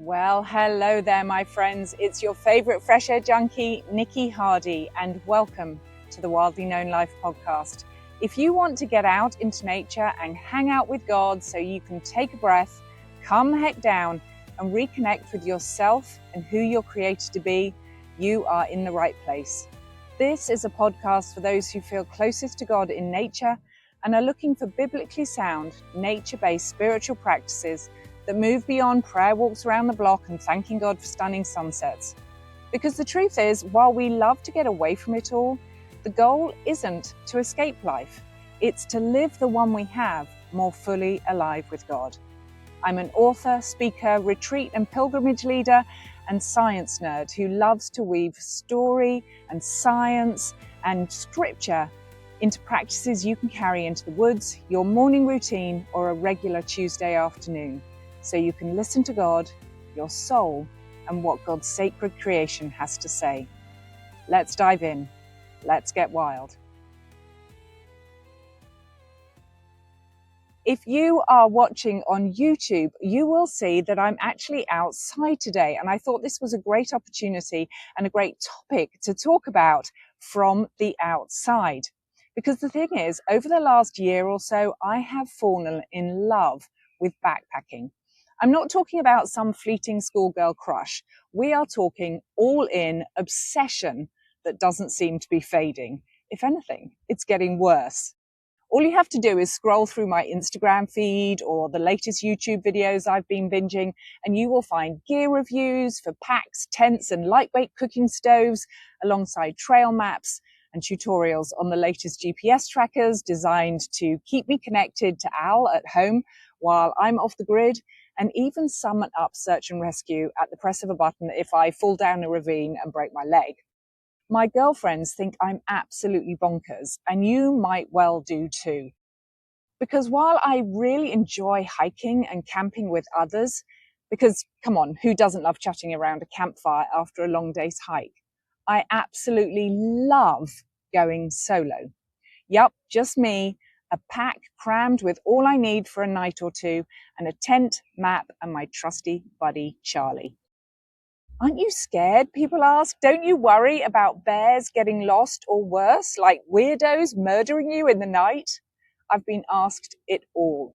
Well, hello there, my friends. It's your favorite fresh air junkie, Nikki Hardy, and welcome to the Wildly Known Life podcast. If you want to get out into nature and hang out with God so you can take a breath, calm the heck down, and reconnect with yourself and who you're created to be, you are in the right place. This is a podcast for those who feel closest to God in nature and are looking for biblically sound, nature-based spiritual practices that move beyond prayer walks around the block and thanking God for stunning sunsets. Because the truth is, while we love to get away from it all, the goal isn't to escape life. It's to live the one we have more fully alive with God. I'm an author, speaker, retreat and pilgrimage leader, and science nerd who loves to weave story and science and scripture into practices you can carry into the woods, your morning routine, or a regular Tuesday afternoon, so you can listen to God, your soul, and what God's sacred creation has to say. Let's dive in. Let's get wild. If you are watching on YouTube, you will see that I'm actually outside today, and I thought this was a great opportunity and a great topic to talk about from the outside. Because the thing is, over the last year or so, I have fallen in love with backpacking. I'm not talking about some fleeting schoolgirl crush. We are talking all-in obsession that doesn't seem to be fading. If anything, it's getting worse. All you have to do is scroll through my Instagram feed or the latest YouTube videos I've been binging, and you will find gear reviews for packs, tents, and lightweight cooking stoves, alongside trail maps and tutorials on the latest GPS trackers designed to keep me connected to Al at home while I'm off the grid, and even summon up search and rescue at the press of a button if I fall down a ravine and break my leg. My girlfriends think I'm absolutely bonkers, and you might well do too. Because while I really enjoy hiking and camping with others, because come on, who doesn't love chatting around a campfire after a long day's hike? I absolutely love going solo. Yup, just me, a pack crammed with all I need for a night or two, and a tent, map, and my trusty buddy, Charlie. Aren't you scared? People ask. Don't you worry about bears getting lost or worse, like weirdos murdering you in the night? I've been asked it all.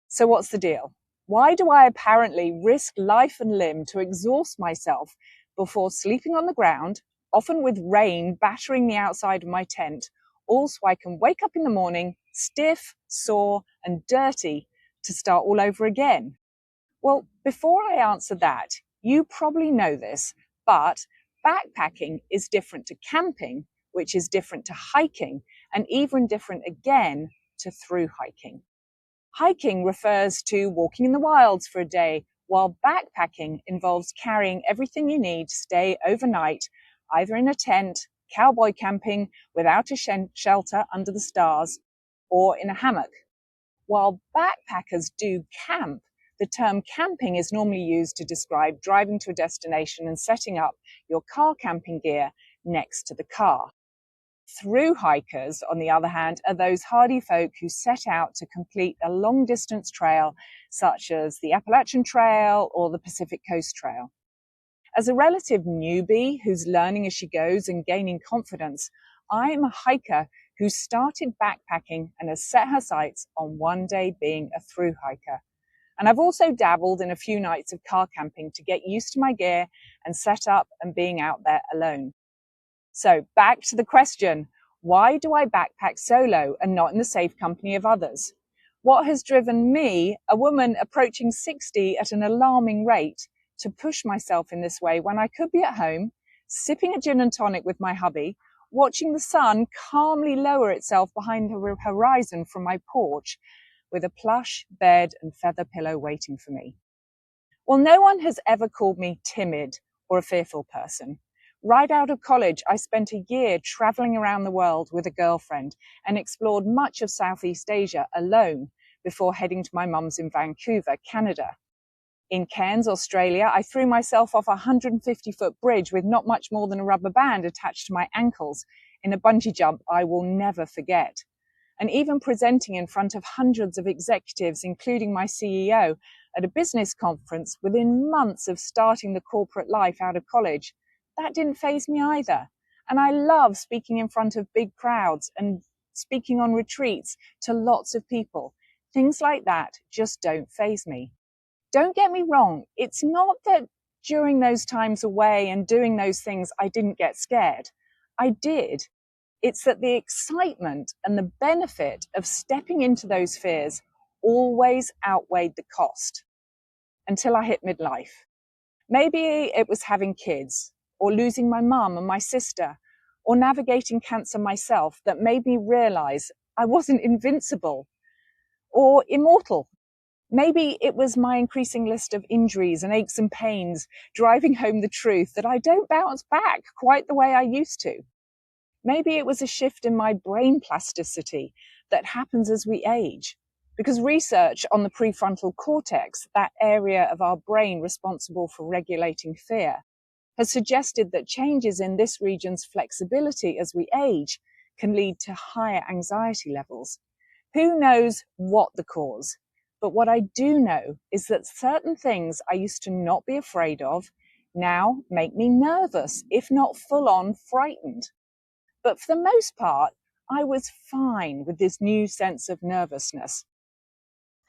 So what's the deal? Why do I apparently risk life and limb to exhaust myself before sleeping on the ground, often with rain battering the outside of my tent, all so I can wake up in the morning stiff, sore, and dirty to start all over again? Well, before I answer that, you probably know this, but backpacking is different to camping, which is different to hiking, and even different again to through hiking. Hiking refers to walking in the wilds for a day, while backpacking involves carrying everything you need to stay overnight, either in a tent, cowboy camping without a shelter under the stars, or in a hammock. While backpackers do camp, the term camping is normally used to describe driving to a destination and setting up your car camping gear next to the car. Through hikers, on the other hand, are those hardy folk who set out to complete a long distance trail, such as the Appalachian Trail or the Pacific Coast Trail. As a relative newbie who's learning as she goes and gaining confidence, I am a hiker who started backpacking and has set her sights on one day being a through hiker. And I've also dabbled in a few nights of car camping to get used to my gear and set up and being out there alone. So back to the question, why do I backpack solo and not in the safe company of others? What has driven me, a woman approaching 60 at an alarming rate, to push myself in this way when I could be at home, sipping a gin and tonic with my hubby, watching the sun calmly lower itself behind the horizon from my porch, with a plush bed and feather pillow waiting for me? Well, no one has ever called me timid or a fearful person. Right out of college, I spent a year traveling around the world with a girlfriend and explored much of Southeast Asia alone before heading to my mum's in Vancouver, Canada. In Cairns, Australia, I threw myself off a 150-foot bridge with not much more than a rubber band attached to my ankles in a bungee jump I will never forget. And even presenting in front of hundreds of executives, including my CEO, at a business conference within months of starting the corporate life out of college. That didn't faze me either. And I love speaking in front of big crowds and speaking on retreats to lots of people. Things like that just don't faze me. Don't get me wrong, it's not that during those times away and doing those things I didn't get scared. I did. It's that the excitement and the benefit of stepping into those fears always outweighed the cost until I hit midlife. Maybe it was having kids, or losing my mum and my sister, or navigating cancer myself that made me realize I wasn't invincible or immortal. Maybe it was my increasing list of injuries and aches and pains driving home the truth that I don't bounce back quite the way I used to. Maybe it was a shift in my brain plasticity that happens as we age, because research on the prefrontal cortex, that area of our brain responsible for regulating fear, has suggested that changes in this region's flexibility as we age can lead to higher anxiety levels. Who knows what the cause? But what I do know is that certain things I used to not be afraid of now make me nervous, if not full on frightened. But for the most part, I was fine with this new sense of nervousness.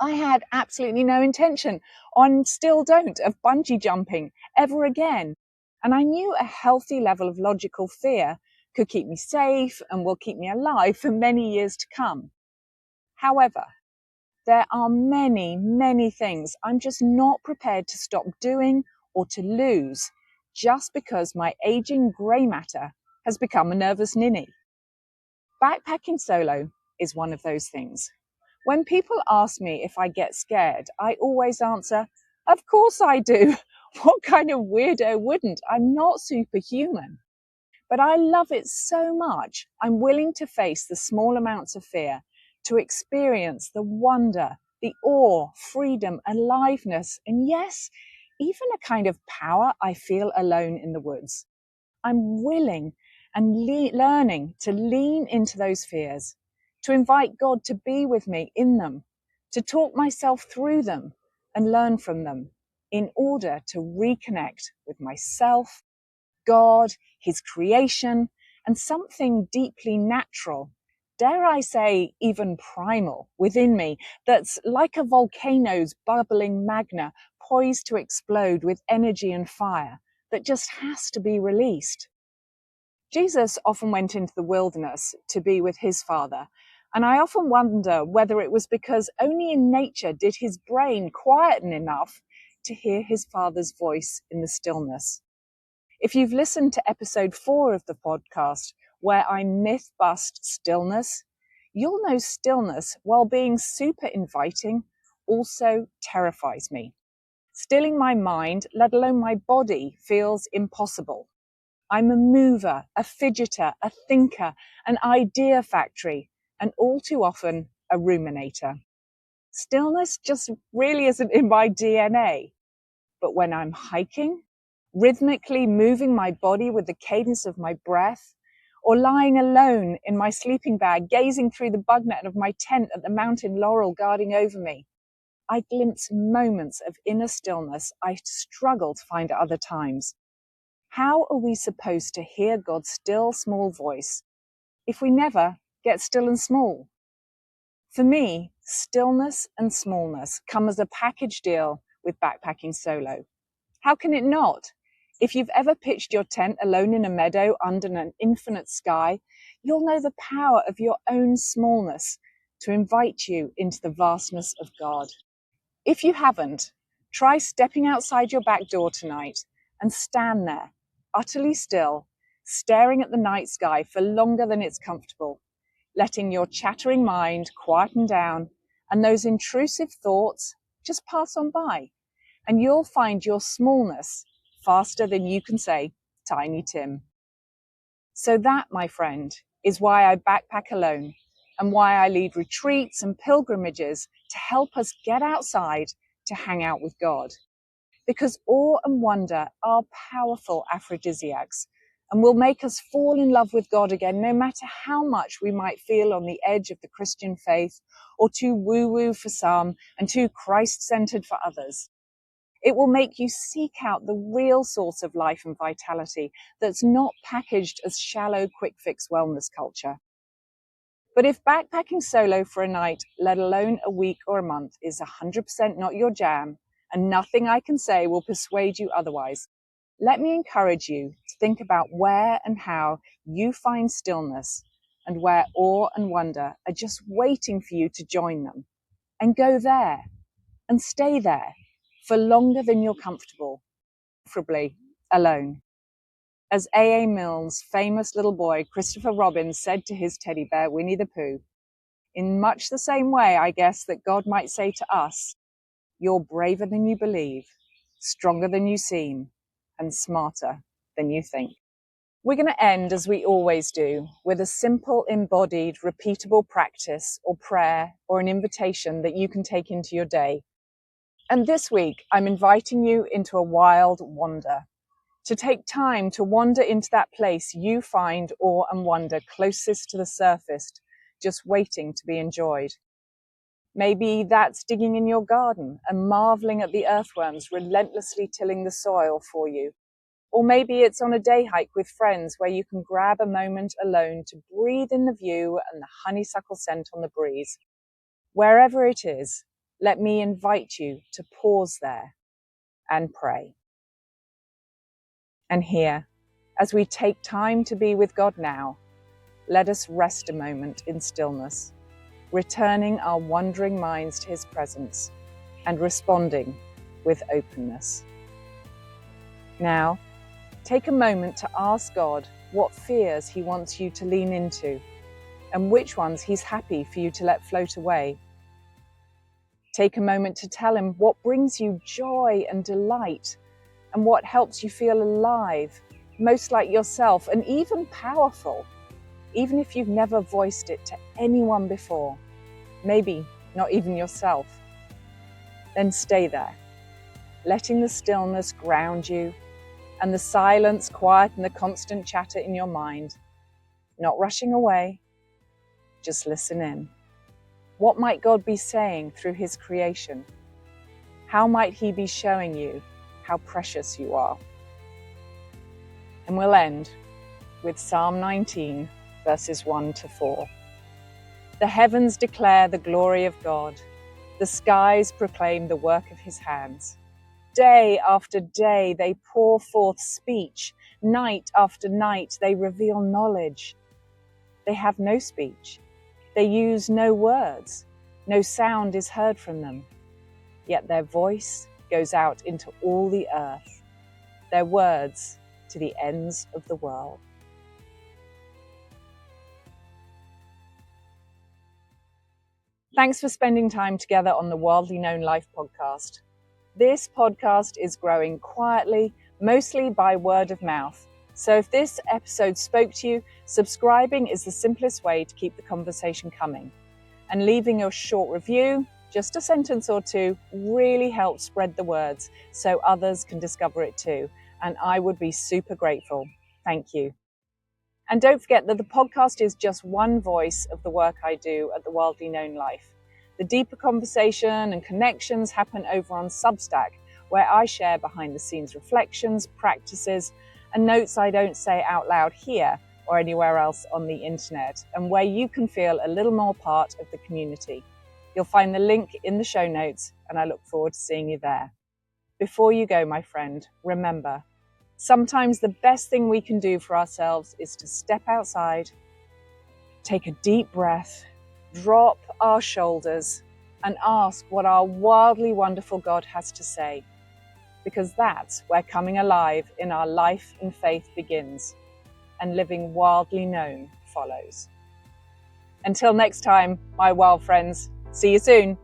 I had absolutely no intention, and still don't, of bungee jumping ever again. And I knew a healthy level of logical fear could keep me safe and will keep me alive for many years to come. However, there are many, many things I'm just not prepared to stop doing or to lose just because my aging grey matter has become a nervous ninny. Backpacking solo is one of those things. When people ask me if I get scared, I always answer, of course I do. What kind of weirdo wouldn't? I'm not superhuman. But I love it so much, I'm willing to face the small amounts of fear, to experience the wonder, the awe, freedom, aliveness, and yes, even a kind of power I feel alone in the woods. I'm willing and learning to lean into those fears, to invite God to be with me in them, to talk myself through them and learn from them in order to reconnect with myself, God, his creation, and something deeply natural, dare I say even primal, within me, that's like a volcano's bubbling magma poised to explode with energy and fire that just has to be released. Jesus often went into the wilderness to be with his Father, and I often wonder whether it was because only in nature did his brain quieten enough to hear his Father's voice in the stillness. If you've listened to episode 4 of the podcast, where I myth bust stillness, you'll know stillness, while being super inviting, also terrifies me. Stilling my mind, let alone my body, feels impossible. I'm a mover, a fidgeter, a thinker, an idea factory, and all too often a ruminator. Stillness just really isn't in my DNA. But when I'm hiking, rhythmically moving my body with the cadence of my breath, or lying alone in my sleeping bag, gazing through the bug net of my tent at the mountain laurel guarding over me, I glimpse moments of inner stillness I struggle to find at other times. How are we supposed to hear God's still, small voice if we never get still and small? For me, stillness and smallness come as a package deal with backpacking solo. How can it not? If you've ever pitched your tent alone in a meadow under an infinite sky, you'll know the power of your own smallness to invite you into the vastness of God. If you haven't, try stepping outside your back door tonight and stand there, utterly still, staring at the night sky for longer than it's comfortable, letting your chattering mind quieten down and those intrusive thoughts just pass on by. And you'll find your smallness faster than you can say, Tiny Tim. So that, my friend, is why I backpack alone and why I lead retreats and pilgrimages to help us get outside to hang out with God. Because awe and wonder are powerful aphrodisiacs, and will make us fall in love with God again, no matter how much we might feel on the edge of the Christian faith, or too woo-woo for some and too Christ-centered for others. It will make you seek out the real source of life and vitality that's not packaged as shallow, quick-fix wellness culture. But if backpacking solo for a night, let alone a week or a month, is 100% not your jam, and nothing I can say will persuade you otherwise, let me encourage you to think about where and how you find stillness, and where awe and wonder are just waiting for you to join them. And go there, and stay there, for longer than you're comfortable, preferably alone. As A.A. Milne's famous little boy, Christopher Robin, said to his teddy bear, Winnie the Pooh, in much the same way, I guess, that God might say to us, you're braver than you believe, stronger than you seem, and smarter than you think. We're going to end, as we always do, with a simple, embodied, repeatable practice or prayer or an invitation that you can take into your day. And this week, I'm inviting you into a wild wander, to take time to wander into that place you find awe and wonder closest to the surface, just waiting to be enjoyed. Maybe that's digging in your garden and marveling at the earthworms relentlessly tilling the soil for you. Or maybe it's on a day hike with friends where you can grab a moment alone to breathe in the view and the honeysuckle scent on the breeze. Wherever it is, let me invite you to pause there and pray. And here, as we take time to be with God now, let us rest a moment in stillness, returning our wandering minds to His presence and responding with openness. Now, take a moment to ask God what fears He wants you to lean into and which ones He's happy for you to let float away. Take a moment to tell Him what brings you joy and delight and what helps you feel alive, most like yourself and even powerful, even if you've never voiced it to anyone before, maybe not even yourself. Then stay there, letting the stillness ground you and the silence quieten the constant chatter in your mind, not rushing away, just listen in. What might God be saying through His creation? How might He be showing you how precious you are? And we'll end with Psalm 19, verses 1 to 4. The heavens declare the glory of God. The skies proclaim the work of His hands. Day after day they pour forth speech. Night after night they reveal knowledge. They have no speech. They use no words. No sound is heard from them. Yet their voice goes out into all the earth, their words to the ends of the world. Thanks for spending time together on the Wildly Known Life podcast. This podcast is growing quietly, mostly by word of mouth. So if this episode spoke to you, subscribing is the simplest way to keep the conversation coming. And leaving a short review, just a sentence or two, really helps spread the words so others can discover it too. And I would be super grateful. Thank you. And don't forget that the podcast is just one voice of the work I do at the Wildly Known Life. The deeper conversation and connections happen over on Substack, where I share behind-the-scenes reflections, practices, and notes I don't say out loud here or anywhere else on the internet, and where you can feel a little more part of the community. You'll find the link in the show notes, and I look forward to seeing you there. Before you go, my friend, remember, sometimes the best thing we can do for ourselves is to step outside, take a deep breath, drop our shoulders, and ask what our wildly wonderful God has to say. Because that's where coming alive in our life and faith begins, and living wildly known follows. Until next time, my wild friends, see you soon.